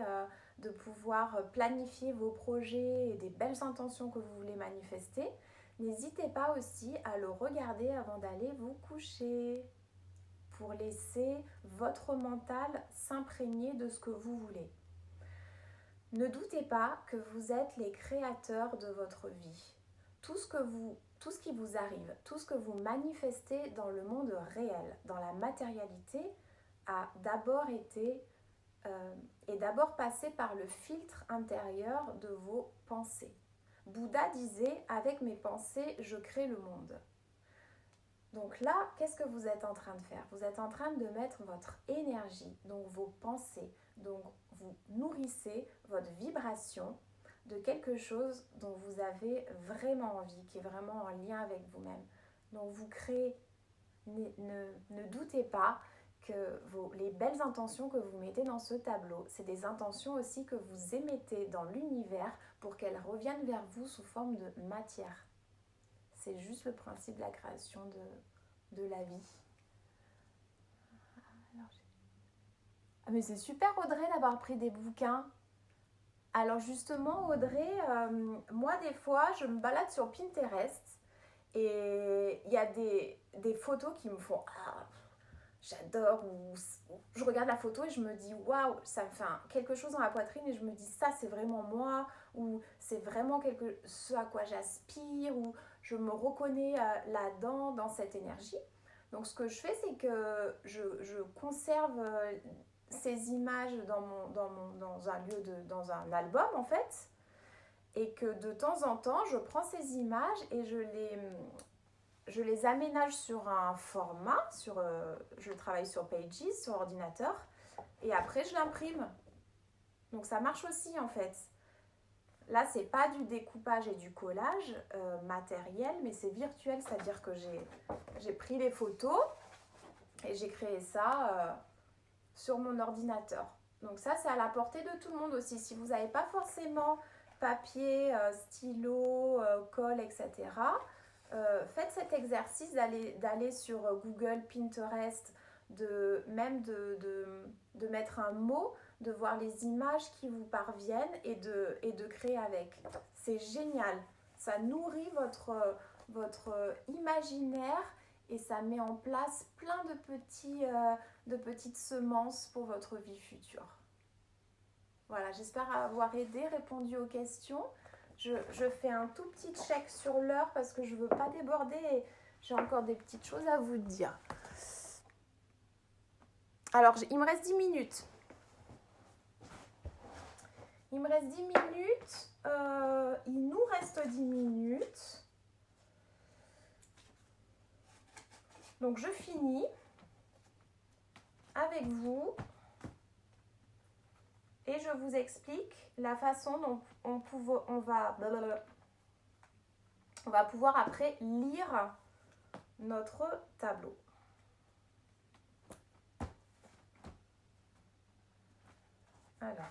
de pouvoir planifier vos projets et des belles intentions que vous voulez manifester, n'hésitez pas aussi à le regarder avant d'aller vous coucher, pour laisser votre mental s'imprégner de ce que vous voulez. Ne doutez pas que vous êtes les créateurs de votre vie. Tout ce qui vous arrive, tout ce que vous manifestez dans le monde réel, dans la matérialité, a d'abord été est d'abord passé par le filtre intérieur de vos pensées. Bouddha disait « Avec mes pensées, je crée le monde ». Donc là, qu'est-ce que vous êtes en train de faire? Vous êtes en train de mettre votre énergie, donc vos pensées, donc vous nourrissez votre vibration de quelque chose dont vous avez vraiment envie, qui est vraiment en lien avec vous-même. Donc vous créez, ne doutez pas que les belles intentions que vous mettez dans ce tableau, c'est des intentions aussi que vous émettez dans l'univers pour qu'elles reviennent vers vous sous forme de matière. C'est juste le principe de la création de la vie. Mais c'est super, Audrey, d'avoir pris des bouquins. Alors justement, Audrey, moi des fois, je me balade sur Pinterest et il y a des photos qui me font « Ah, j'adore » ou je regarde la photo et je me dis « Waouh, ça me fait quelque chose dans la poitrine » et je me dis « Ça, c'est vraiment moi » ou « C'est vraiment ce à quoi j'aspire » ou « Je me reconnais là-dedans, dans cette énergie ». Donc ce que je fais, c'est que je conserve ces images dans un lieu, dans un album en fait, et que de temps en temps, je prends ces images et je les aménage sur un format, je travaille sur Pages, sur ordinateur, et après je l'imprime. Donc ça marche aussi en fait. Là, c'est pas du découpage et du collage matériel, mais c'est virtuel, c'est-à-dire que j'ai pris les photos et j'ai créé ça sur mon ordinateur. Donc ça, c'est à la portée de tout le monde aussi. Si vous n'avez pas forcément papier, stylo, colle, etc., faites cet exercice d'aller sur Google, Pinterest, de mettre un mot, de voir les images qui vous parviennent et de créer avec. C'est génial. Ça nourrit votre imaginaire et ça met en place plein de petites semences pour votre vie future. Voilà, j'espère avoir aidé, répondu aux questions. Je fais un tout petit check sur l'heure parce que je ne veux pas déborder et j'ai encore des petites choses à vous dire. Alors, il me reste 10 minutes. Il me reste 10 minutes. Il nous reste 10 minutes. Donc, je finis avec vous et je vous explique la façon dont on va pouvoir après lire notre tableau. Alors.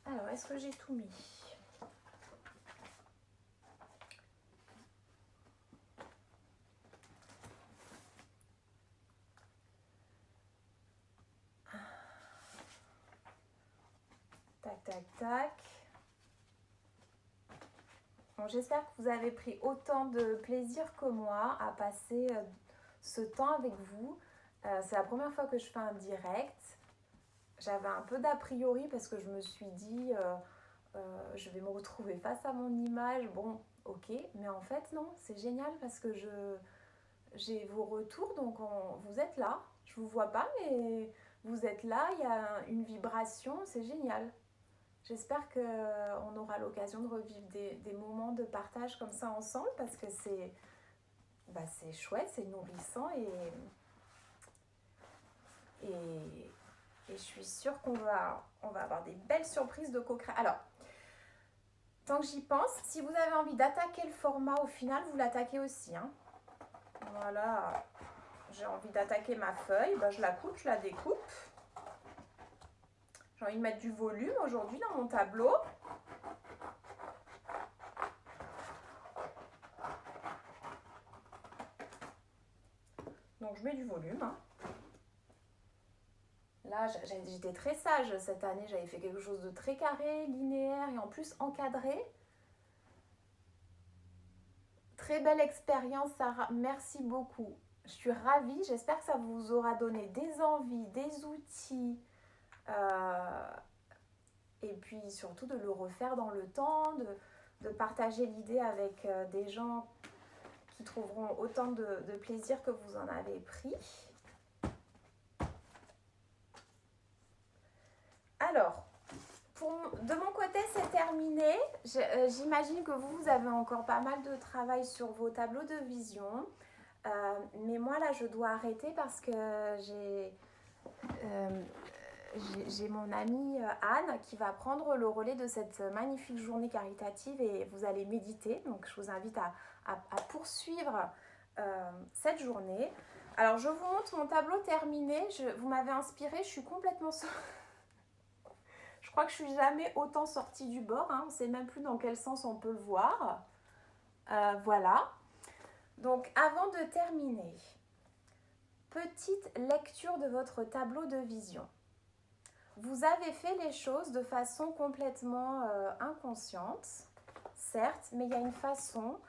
Alors, est-ce que j'ai tout mis? Tac, tac, tac. Bon, j'espère que vous avez pris autant de plaisir que moi à passer ce temps avec vous. C'est la première fois que je fais un direct. J'avais un peu d'a priori parce que je me suis dit je vais me retrouver face à mon image. Bon, ok, mais en fait non, c'est génial parce que j'ai vos retours, donc vous êtes là. Je vous vois pas, mais vous êtes là, il y a une vibration, c'est génial. J'espère qu'on aura l'occasion de revivre des moments de partage comme ça ensemble parce que c'est chouette, c'est nourrissant et je suis sûre qu'on va avoir des belles surprises de co-création. Alors, tant que j'y pense, si vous avez envie d'attaquer le format au final, vous l'attaquez aussi. Hein. Voilà, j'ai envie d'attaquer ma feuille, ben je la coupe, je la découpe. J'ai envie de mettre du volume aujourd'hui dans mon tableau. Donc je mets du volume. Hein. Là, j'étais très sage cette année, j'avais fait quelque chose de très carré, linéaire et en plus encadré. Très belle expérience, Sarah. Merci beaucoup. Je suis ravie. J'espère que ça vous aura donné des envies, des outils. Et puis surtout de le refaire dans le temps, de partager l'idée avec des gens qui trouveront autant de plaisir que vous en avez pris. Alors, de mon côté, c'est terminé. J'imagine que vous avez encore pas mal de travail sur vos tableaux de vision. Mais moi, là, je dois arrêter parce que j'ai mon amie Anne qui va prendre le relais de cette magnifique journée caritative et vous allez méditer. Donc, je vous invite à poursuivre cette journée. Alors, je vous montre mon tableau terminé. Vous m'avez inspiré, je suis complètement... Je crois que je ne suis jamais autant sortie du bord. Hein. On ne sait même plus dans quel sens on peut le voir. Voilà. Donc, avant de terminer, petite lecture de votre tableau de vision. Vous avez fait les choses de façon complètement inconsciente, certes, mais il y a une façon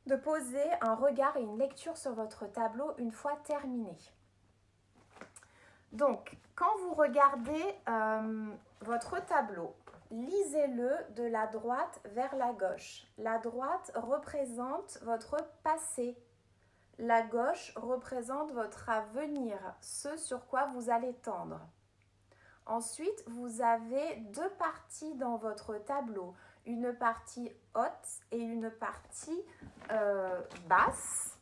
de poser un regard et une lecture sur votre tableau une fois terminé. Donc, quand vous regardez votre tableau, lisez-le de la droite vers la gauche. La droite représente votre passé. La gauche représente votre avenir, ce sur quoi vous allez tendre. Ensuite, vous avez deux parties dans votre tableau, une partie haute et une partie basse.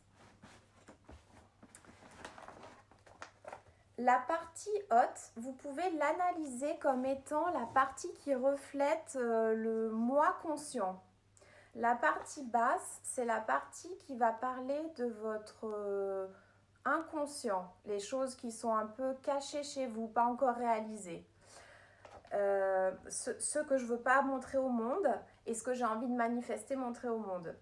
La partie haute, vous pouvez l'analyser comme étant la partie qui reflète le moi conscient. La partie basse, c'est la partie qui va parler de votre inconscient, les choses qui sont un peu cachées chez vous, pas encore réalisées. Ce que je ne veux pas montrer au monde et ce que j'ai envie de manifester, montrer au monde.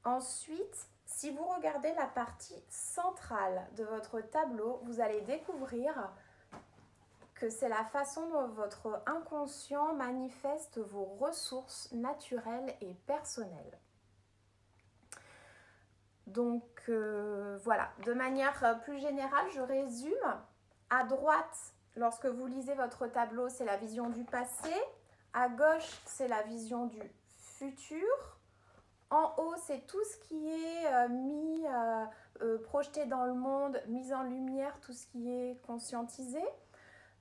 Ensuite, si vous regardez la partie centrale de votre tableau, vous allez découvrir que c'est la façon dont votre inconscient manifeste vos ressources naturelles et personnelles. Donc voilà, de manière plus générale, je résume. À droite, lorsque vous lisez votre tableau, c'est la vision du passé. À gauche, c'est la vision du futur. En haut, c'est tout ce qui est projeté dans le monde, mis en lumière, tout ce qui est conscientisé.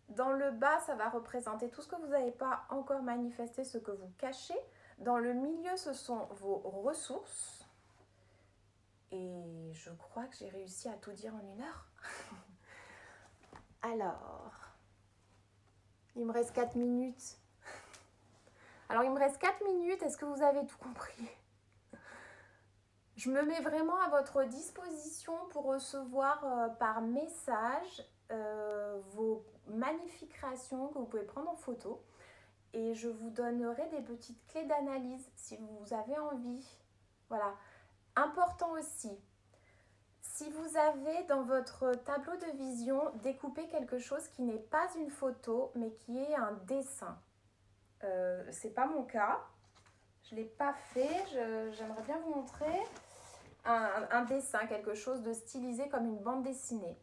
Dans le bas, ça va représenter tout ce que vous n'avez pas encore manifesté, ce que vous cachez. Dans le milieu, ce sont vos ressources. Et je crois que j'ai réussi à tout dire en 1 heure. Alors, il me reste 4 minutes. Alors, il me reste 4 minutes. Est-ce que vous avez tout compris? Je me mets vraiment à votre disposition pour recevoir par message vos magnifiques créations que vous pouvez prendre en photo. Et je vous donnerai des petites clés d'analyse si vous avez envie. Voilà. Important aussi, si vous avez dans votre tableau de vision découpé quelque chose qui n'est pas une photo, mais qui est un dessin. C'est pas mon cas. Je ne l'ai pas fait. J'aimerais bien vous montrer un dessin, quelque chose de stylisé comme une bande dessinée.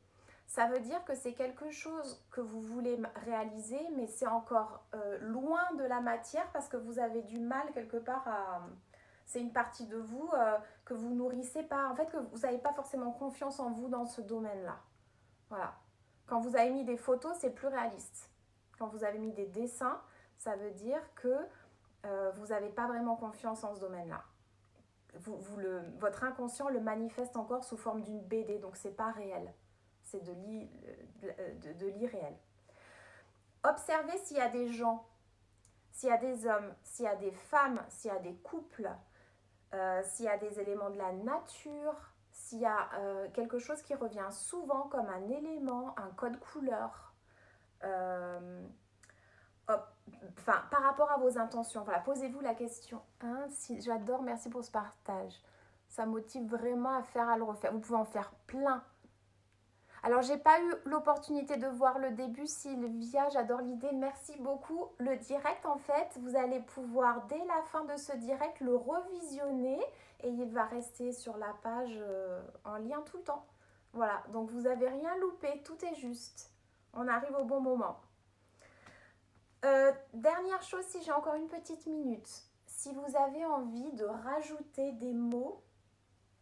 Ça veut dire que c'est quelque chose que vous voulez réaliser, mais c'est encore loin de la matière parce que vous avez du mal quelque part à... C'est une partie de vous que vous nourrissez pas. En fait, que vous n'avez pas forcément confiance en vous dans ce domaine-là. Voilà. Quand vous avez mis des photos, c'est plus réaliste. Quand vous avez mis des dessins, ça veut dire que vous n'avez pas vraiment confiance en ce domaine-là. Votre inconscient le manifeste encore sous forme d'une BD, donc c'est pas réel. C'est de l'irréel. Observez s'il y a des gens, s'il y a des hommes, s'il y a des femmes, s'il y a des couples, s'il y a des éléments de la nature, s'il y a quelque chose qui revient souvent comme un élément, un code couleur, par rapport à vos intentions. Voilà, posez-vous la question. J'adore, merci pour ce partage. Ça motive vraiment à le refaire. Vous pouvez en faire plein. Alors, j'ai pas eu l'opportunité de voir le début, Sylvia, j'adore l'idée, merci beaucoup. Le direct, en fait, vous allez pouvoir, dès la fin de ce direct, le revisionner et il va rester sur la page en lien tout le temps. Voilà, donc vous n'avez rien loupé, tout est juste. On arrive au bon moment. Dernière chose, si j'ai encore une petite minute, si vous avez envie de rajouter des mots,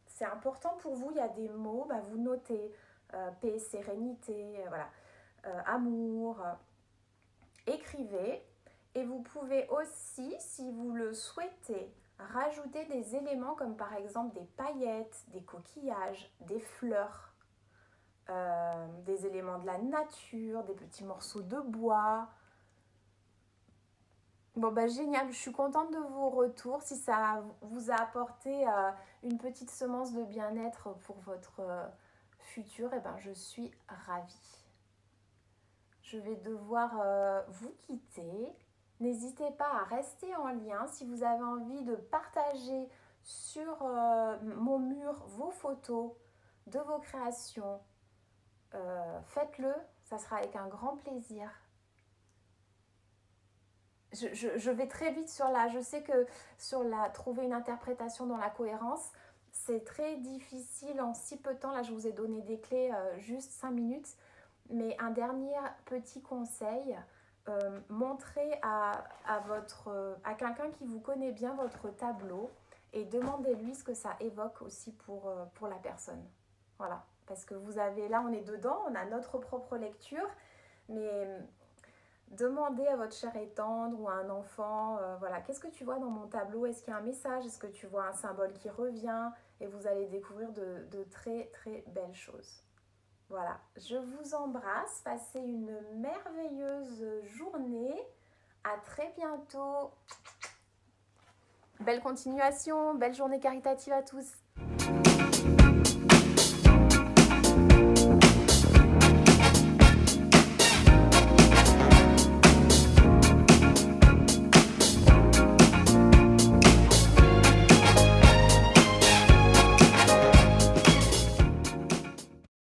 c'est important pour vous, il y a des mots, vous notez. Paix, sérénité, voilà, amour, écrivez. Et vous pouvez aussi, si vous le souhaitez, rajouter des éléments comme par exemple des paillettes, des coquillages, des fleurs, des éléments de la nature, des petits morceaux de bois. Bon, génial, je suis contente de vos retours. Si ça vous a apporté une petite semence de bien-être pour votre... futur, je suis ravie. Je vais devoir vous quitter. N'hésitez pas à rester en lien si vous avez envie de partager sur mon mur vos photos de vos créations. Faites-le, ça sera avec un grand plaisir. Je vais très vite je sais que trouver une interprétation dans la cohérence, c'est très difficile en si peu de temps. Là, je vous ai donné des clés, juste 5 minutes. Mais un dernier petit conseil, montrez à quelqu'un qui vous connaît bien votre tableau et demandez-lui ce que ça évoque aussi pour la personne. Voilà, parce que là, on est dedans, on a notre propre lecture, mais demandez à votre chair et tendre ou à un enfant, voilà, qu'est-ce que tu vois dans mon tableau? Est-ce qu'il y a un message? Est-ce que tu vois un symbole qui revient? Et vous allez découvrir de très très belles choses. Voilà, je vous embrasse, passez une merveilleuse journée, à très bientôt. Belle continuation, belle journée caritative à tous.